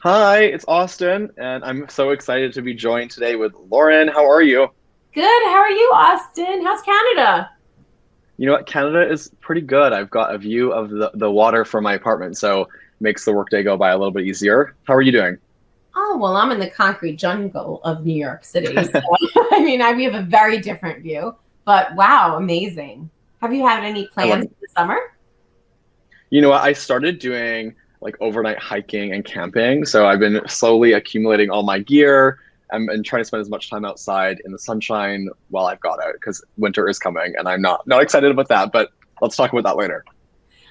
Hi, it's Austin, and I'm so excited to be joined today with Lauren. How are you? Good. How are you, Austin? How's Canada? You know what? Canada is pretty good. I've got a view of the water from my apartment, so makes the workday go by a little bit easier. How are you doing? Oh, well, I'm in the concrete jungle of New York City. So, we have a very different view, but wow, amazing. Have you had any I love plans it. for the summer? You know what? I started doing like overnight hiking and camping, so I've been slowly accumulating all my gear and trying to spend as much time outside in the sunshine while I've got out because winter is coming, and I'm not excited about that. But let's talk about that later.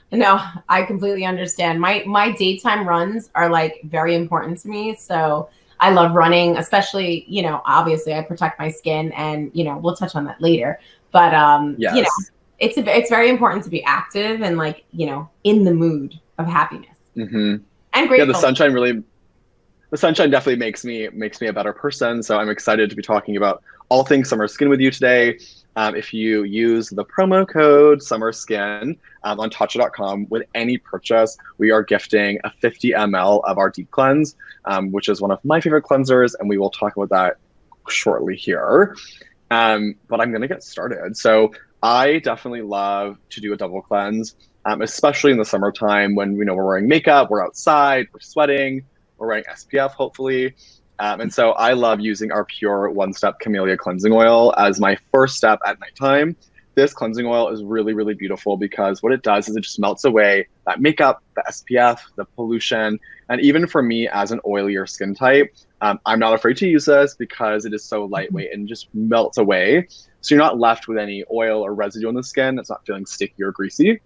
No, I completely understand. My daytime runs are like very important to me. So I love running, especially, obviously I protect my skin and, we'll touch on that later. But Yes. it's very important to be active and like, in the mood of happiness hmm and Yeah, grateful. the sunshine definitely makes me a better person. So I'm excited to be talking about all things summer skin with you today. If you use the promo code summer skin on Tatcha.com with any purchase, we are gifting a 50 ml of our deep cleanse, which is one of my favorite cleansers, and we will talk about that shortly here. But I'm gonna get started. So I definitely love to do a double cleanse, especially in the summertime when we're wearing makeup, we're outside, we're sweating, we're wearing SPF hopefully. And so I love using our pure one step camellia cleansing oil as my first step at nighttime. This cleansing oil is really, really beautiful because what it does is it just melts away that makeup, the SPF, the pollution. And even for me as an oilier skin type, I'm not afraid to use this because it is so lightweight and just melts away. So you're not left with any oil or residue on the skin. It's not feeling sticky or greasy.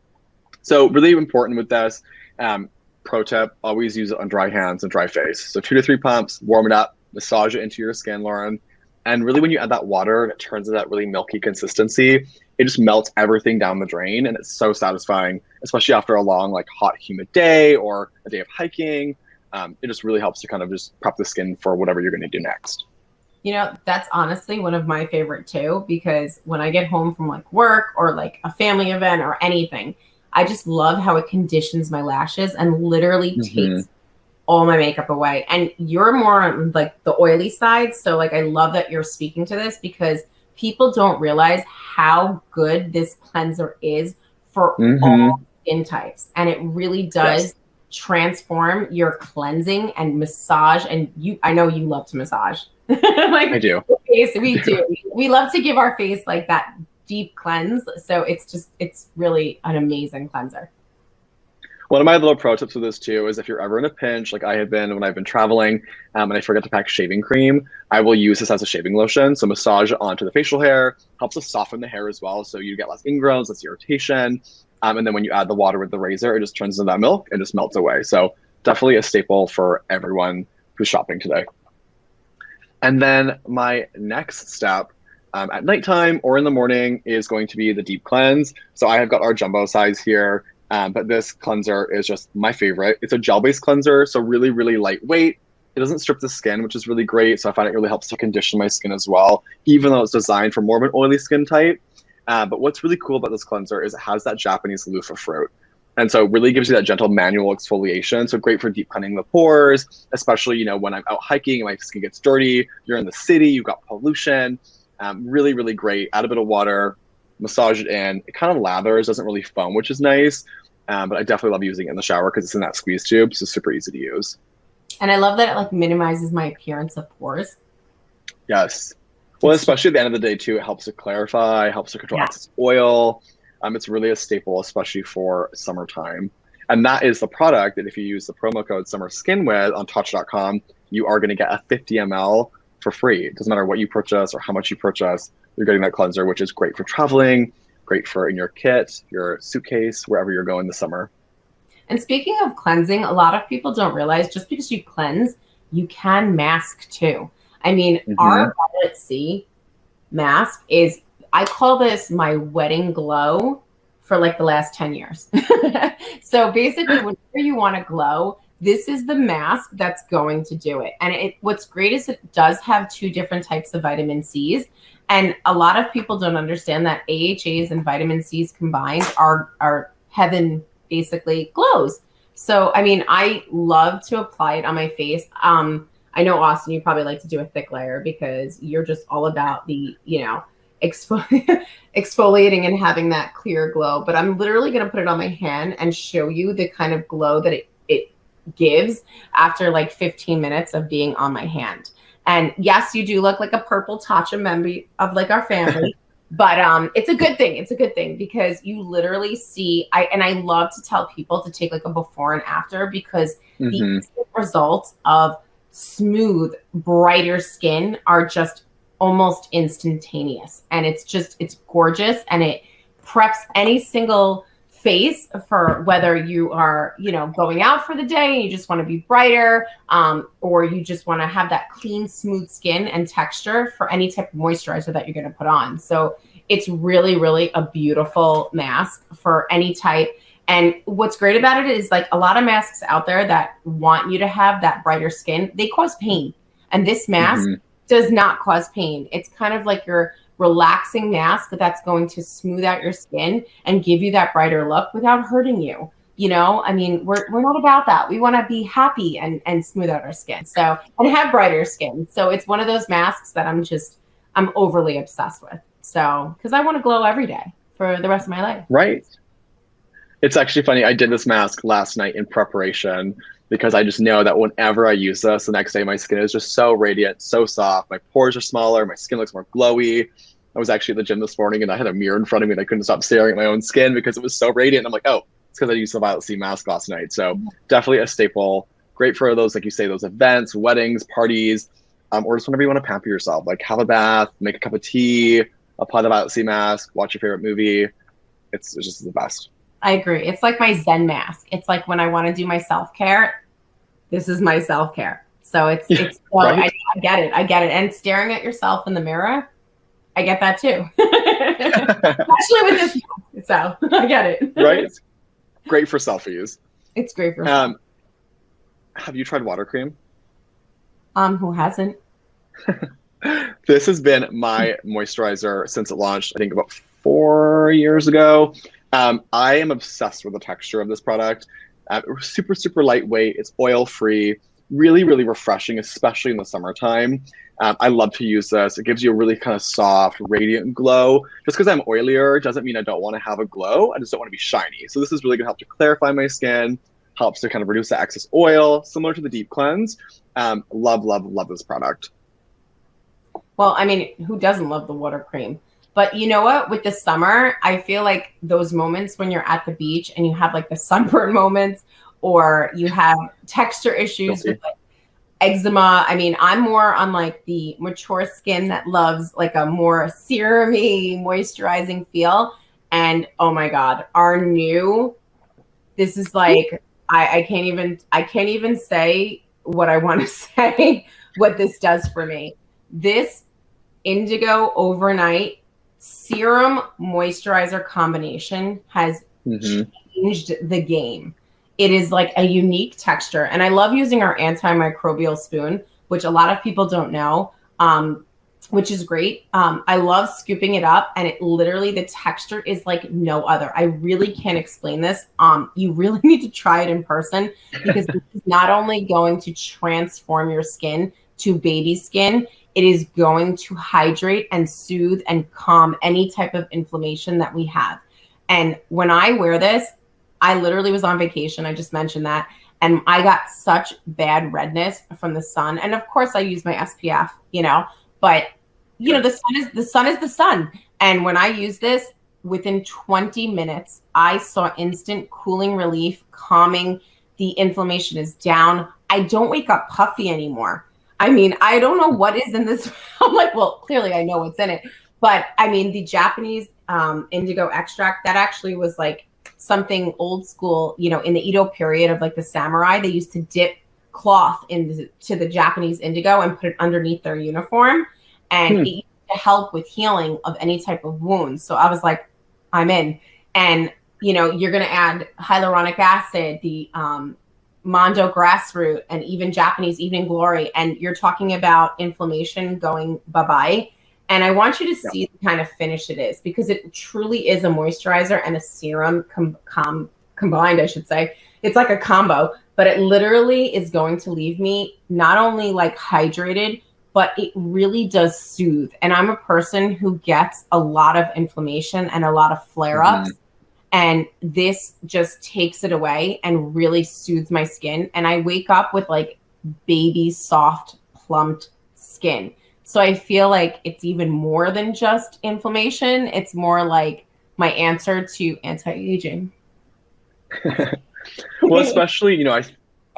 So really important with this. Um, Pro tip: always use it on dry hands and dry face. So 2 to 3 pumps, warm it up, massage it into your skin, Lauren. And really, when you add that water and it turns to that really milky consistency, it just melts everything down the drain, and it's so satisfying, especially after a long, like hot, humid day or a day of hiking. It just really helps to kind of just prep the skin for whatever you're going to do next. That's honestly one of my favorite too, because when I get home from like work or like a family event or anything, I just love how it conditions my lashes and literally hmm takes all my makeup away. And you're more on like the oily side. So like I love that you're speaking to this because people don't realize how good this cleanser is for all hmm skin types. And it really Yes, does transform your cleansing and massage. And I know you love to massage. I Like do. the face, we do. We love to give our face like that deep cleanse. So it's really an amazing cleanser. One of my little pro tips with this too is if you're ever in a pinch, like I have been when I've been traveling, and I forget to pack shaving cream, I will use this as a shaving lotion. So massage it onto the facial hair, helps to soften the hair as well, so you get less ingrowns, less irritation. And then when you add the water with the razor, it just turns into that milk and just melts away. So definitely a staple for everyone who's shopping today. And then my next step at nighttime or in the morning is going to be the deep cleanse. So I have got our jumbo size here, but this cleanser is just my favorite. It's a gel-based cleanser, so really, really lightweight. It doesn't strip the skin, which is really great. So I find it really helps to condition my skin as well, even though it's designed for more of an oily skin type. But what's really cool about this cleanser is it has that Japanese loofah fruit. And so it really gives you that gentle manual exfoliation. So great for deep cleaning the pores, especially, when I'm out hiking and my skin gets dirty, you're in the city, you've got pollution. Really, really great. Add a bit of water, massage it in. It kind of lathers, doesn't really foam, which is nice. But I definitely love using it in the shower because it's in that squeeze tube. So super easy to use. And I love that it like minimizes my appearance of pores. Yes. Well, It's just, especially at the end of the day too, it helps to clarify, helps to control yeah. excess oil. It's really a staple, especially for summertime. And that is the product that if you use the promo code Summer Skin with on Touch.com, you are going to get a 50 ml for free. It doesn't matter what you purchase or how much you purchase, you're getting that cleanser, which is great for traveling, great for in your kit, your suitcase, wherever you're going this summer. And speaking of cleansing, a lot of people don't realize just because you cleanse, you can mask too. I mean, hmm our Violet C mask is, I call this my wedding glow for like the last 10 years. So basically, whenever you want to glow, this is the mask that's going to do it. And what's great is it does have two different types of vitamin C's. And a lot of people don't understand that AHAs and vitamin C's combined are heaven basically glows. So, I mean, I love to apply it on my face. I know, Austin, you probably like to do a thick layer because you're just all about the, exfoliating and having that clear glow. But I'm literally going to put it on my hand and show you the kind of glow that it gives after like 15 minutes of being on my hand. And yes, you do look like a purple Tatcha member of like our family. But it's a good thing. It's a good thing because you literally see, I love to tell people to take like a before and after because the instant results of smooth, brighter skin are just almost instantaneous. And it's gorgeous. And it preps any single face for whether you are, going out for the day and you just want to be brighter, or you just want to have that clean, smooth skin and texture for any type of moisturizer that you're going to put on. So it's really, really a beautiful mask for any type. And what's great about it is like a lot of masks out there that want you to have that brighter skin, they cause pain. And this mask does not cause pain. It's kind of like your relaxing mask that's going to smooth out your skin and give you that brighter look without hurting you. I mean, we're not about that. We want to be happy and smooth out our skin. So, and have brighter skin. So it's one of those masks that I'm overly obsessed with. So, because I want to glow every day for the rest of my life. Right. It's actually funny. I did this mask last night in preparation because I just know that whenever I use this, the next day my skin is just so radiant, so soft. My pores are smaller. My skin looks more glowy. I was actually at the gym this morning and I had a mirror in front of me and I couldn't stop staring at my own skin because it was so radiant. I'm like, oh, it's because I used the Violet C mask last night. So definitely a staple. Great for those, like you say, those events, weddings, parties, or just whenever you want to pamper yourself. Like have a bath, make a cup of tea, apply the Violet C mask, watch your favorite movie. It's just the best. I agree. It's like my Zen mask. It's like when I want to do my self-care, this is my self-care. So it's right? I get it. I get it. And staring at yourself in the mirror, I get that too. Especially with this mask. So I get it. Right? Great for selfies. It's great for selfies. Have you tried water cream? Who hasn't? This has been my moisturizer since it launched, I think about 4 years ago. I am obsessed with the texture of this product. Super, super lightweight. It's oil-free, really, really refreshing, especially in the summertime. I love to use this. It gives you a really kind of soft, radiant glow. Just because I'm oilier doesn't mean I don't want to have a glow. I just don't want to be shiny. So this is really going to help to clarify my skin, helps to kind of reduce the excess oil, similar to the deep cleanse. Love, love, love this product. Well, I mean, who doesn't love the water cream? But you know what? With the summer, I feel like those moments when you're at the beach and you have like the sunburn moments or you have texture issues with like eczema. I mean, I'm more on like the mature skin that loves like a more serum-y, moisturizing feel. And oh my God, this is like, I can't even say what I want to say, what this does for me. This Indigo Overnight Serum Moisturizer combination has changed the game. It is like a unique texture. And I love using our antimicrobial spoon, which a lot of people don't know, which is great. I love scooping it up and it literally, the texture is like no other. I really can't explain this. You really need to try it in person because it's not only going to transform your skin to baby skin, it is going to hydrate and soothe and calm any type of inflammation that we have. And when I wear this, I literally was on vacation. I just mentioned that. And I got such bad redness from the sun. And of course I use my SPF, but the sun is the sun. And when I use this, within 20 minutes, I saw instant cooling relief, calming. The inflammation is down. I don't wake up puffy anymore. I mean, I don't know what is in this. I'm like, well, clearly I know what's in it. But I mean, the Japanese indigo extract, that actually was like something old school, in the Edo period of like the samurai, they used to dip cloth into the Japanese indigo and put it underneath their uniform. And it used to help with healing of any type of wounds. So I was like, I'm in. And, you're going to add hyaluronic acid, the Mondo grassroot, and even Japanese evening glory. And you're talking about inflammation going bye-bye. And I want you to see the kind of finish it is, because it truly is a moisturizer and a serum combined, I should say. It's like a combo, but it literally is going to leave me not only like hydrated, but it really does soothe. And I'm a person who gets a lot of inflammation and a lot of flare-ups. And this just takes it away and really soothes my skin. And I wake up with like baby soft, plumped skin. So I feel like it's even more than just inflammation. It's more like my answer to anti-aging. Well, especially,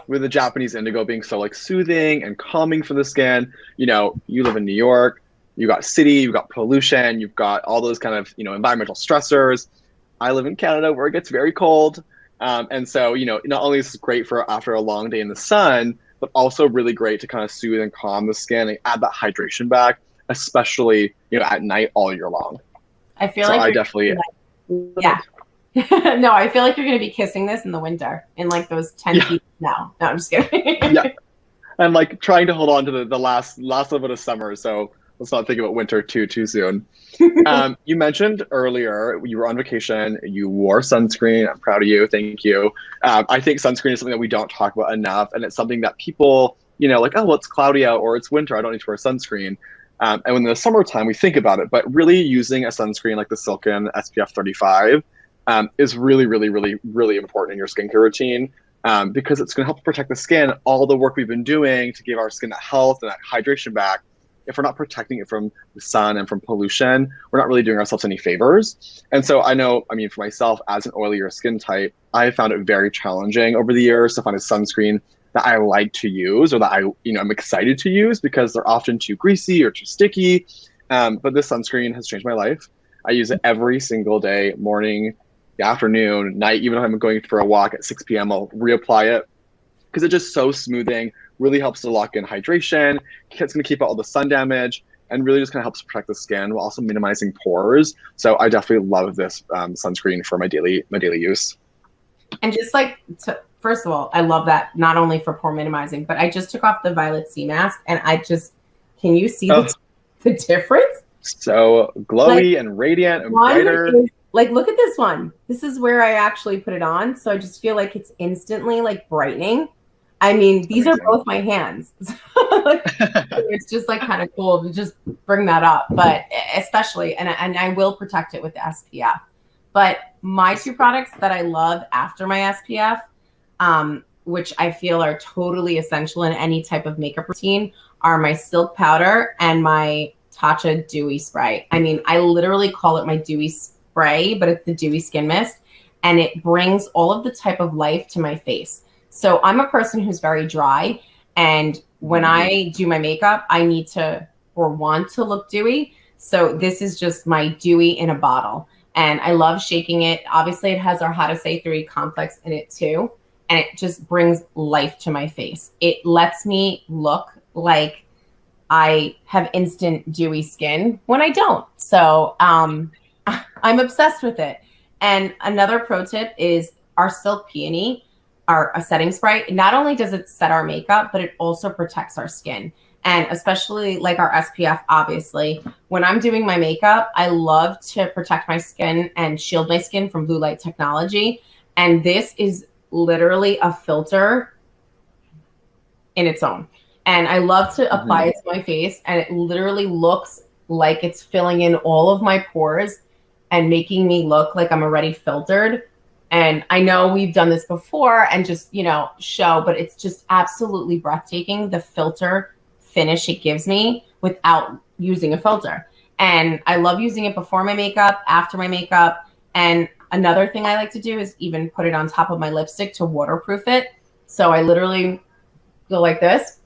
with the Japanese indigo being so like soothing and calming for the skin, you live in New York, you got city, you've got pollution, you've got all those kind of, environmental stressors. I live in Canada where it gets very cold. And so, not only is this great for after a long day in the sun, but also really great to kind of soothe and calm the skin and add that hydration back, especially, at night all year long. I feel so like I definitely, yeah. No, I feel like you're going to be kissing this in the winter in like those 10 feet now. No, I'm just kidding. Yeah. And like trying to hold on to the last little bit of summer. So let's not think about winter too soon. You mentioned earlier you were on vacation, you wore sunscreen. I'm proud of you. Thank you. I think sunscreen is something that we don't talk about enough. And it's something that people, like, oh, well, it's cloudy out or it's winter, I don't need to wear sunscreen. And when in the summertime, we think about it. But really using a sunscreen like the Silken SPF 35 is really, really, really, really important in your skincare routine. Because it's going to help protect the skin. All the work we've been doing to give our skin that health and that hydration back, if we're not protecting it from the sun and from pollution, we're not really doing ourselves any favors. And so for myself, as an oilier skin type, I have found it very challenging over the years to find a sunscreen that I like to use or that I'm excited to use because they're often too greasy or too sticky. But this sunscreen has changed my life. I use it every single day, morning, afternoon, night. Even if I'm going for a walk at 6 p.m., I'll reapply it because it's just so smoothing, really helps to lock in hydration. It's going to keep out all the sun damage and really just kind of helps protect the skin while also minimizing pores. So I definitely love this sunscreen for my daily use. And just like, first of all, I love that not only for pore minimizing, but I just took off the Violet C mask and can you see the difference? So glowy and radiant and brighter. Look at this one. This is where I actually put it on. So I just feel like it's instantly like brightening. I mean, these are both my hands. It's just like kind of cool to just bring that up, but especially, and I will protect it with the SPF. But my two products that I love after my SPF, which I feel are totally essential in any type of makeup routine, are my Silk Powder and my Tatcha Dewy Spray. I mean, I literally call it my Dewy Spray, but it's the Dewy Skin Mist, and it brings all of the type of life to my face. So I'm a person who's very dry, and when I do my makeup, I need to or want to look dewy. So this is just my dewy in a bottle, and I love shaking it. Obviously, it has our How to Say 3 complex in it too, and it just brings life to my face. It lets me look like I have instant dewy skin when I don't. So I'm obsessed with it. And another pro tip is our Silk Peony, a setting spray. Not only does it set our makeup, but it also protects our skin. And especially like our SPF, obviously, when I'm doing my makeup, I love to protect my skin and shield my skin from blue light technology. And this is literally a filter in its own. And I love to apply it to my face, and it literally looks like it's filling in all of my pores and making me look like I'm already filtered. And I know we've done this before and just, show, but it's just absolutely breathtaking, the filter finish it gives me without using a filter. And I love using it before my makeup, after my makeup. And another thing I like to do is even put it on top of my lipstick to waterproof it. So I literally go like this.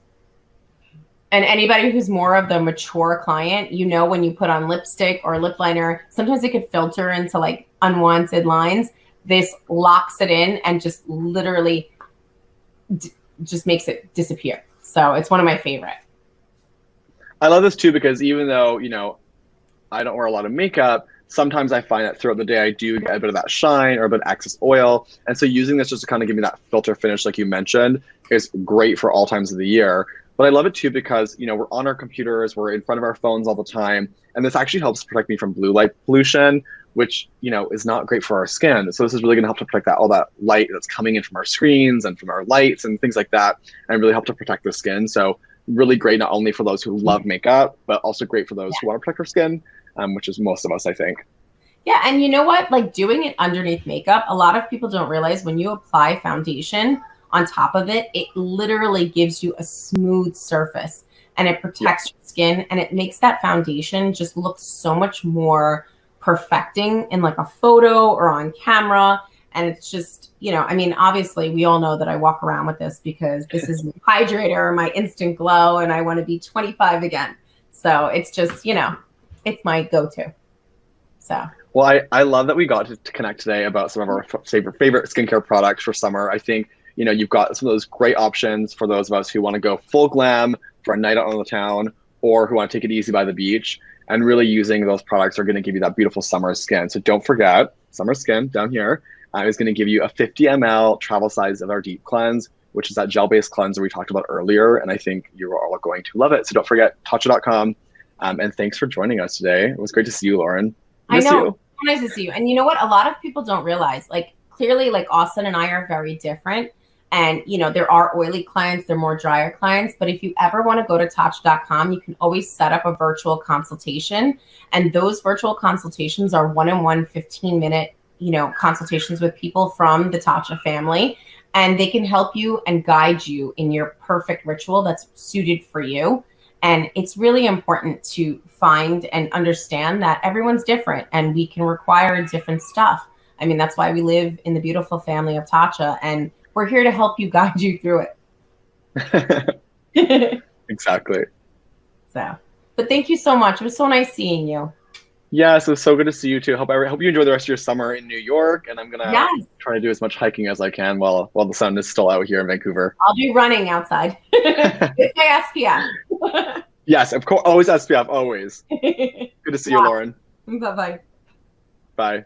And anybody who's more of the mature client, when you put on lipstick or lip liner, sometimes it could filter into like unwanted lines. This locks it in and just literally just makes it disappear. So it's one of my favorite. I love this too, because even though, I don't wear a lot of makeup, sometimes I find that throughout the day, I do get a bit of that shine or a bit of excess oil. And so using this just to kind of give me that filter finish, like you mentioned, is great for all times of the year. But I love it too because, we're on our computers, we're in front of our phones all the time. And this actually helps protect me from blue light pollution, which, you know, is not great for our skin. So this is really going to help to protect that all that light that's coming in from our screens and from our lights and things like that, and really help to protect the skin. So really great not only for those who love makeup, but also great for those who want to protect their skin, which is most of us, I think. Yeah, and you know what? Like doing it underneath makeup, a lot of people don't realize when you apply foundation on top of it, it literally gives you a smooth surface and it protects your skin and it makes that foundation just look so much more perfecting in like a photo or on camera. And it's just, you know, I mean, obviously we all know that I walk around with this because this is my hydrator, my instant glow, and I want to be 25 again. So it's just, you know, it's my go-to. So. Well, I love that we got to connect today about some of our favorite skincare products for summer. I think, you know, you've got some of those great options for those of us who want to go full glam for a night out on the town or who want to take it easy by the beach. And really using those products are going to give you that beautiful summer skin. So don't forget, Summer Skin down here is going to give you a 50 ml travel size of our deep cleanse, which is that gel-based cleanser we talked about earlier. And I think you're all going to love it. So don't forget, Tatcha.com. And thanks for joining us today. It was great to see you, Lauren. I know. Nice to see you. And you know what? A lot of people don't realize, like, clearly, like, Austin and I are very different. And, you know, there are oily clients, there are more drier clients. But if you ever want to go to Tatcha.com, you can always set up a virtual consultation. And those virtual consultations are one-on-one 15-minute, you know, consultations with people from the Tatcha family. And they can help you and guide you in your perfect ritual that's suited for you. And it's really important to find and understand that everyone's different and we can require different stuff. I mean, that's why we live in the beautiful family of Tatcha, and we're here to help you, guide you through it. Exactly. So, but thank you so much. It was so nice seeing you. Yes, it was so good to see you too. I hope you enjoy the rest of your summer in New York, and I'm gonna try to do as much hiking as I can while the sun is still out here in Vancouver. I'll be running outside with my SPF. Yes, of course, always SPF, always. Good to see you, Lauren. Bye-bye. Bye.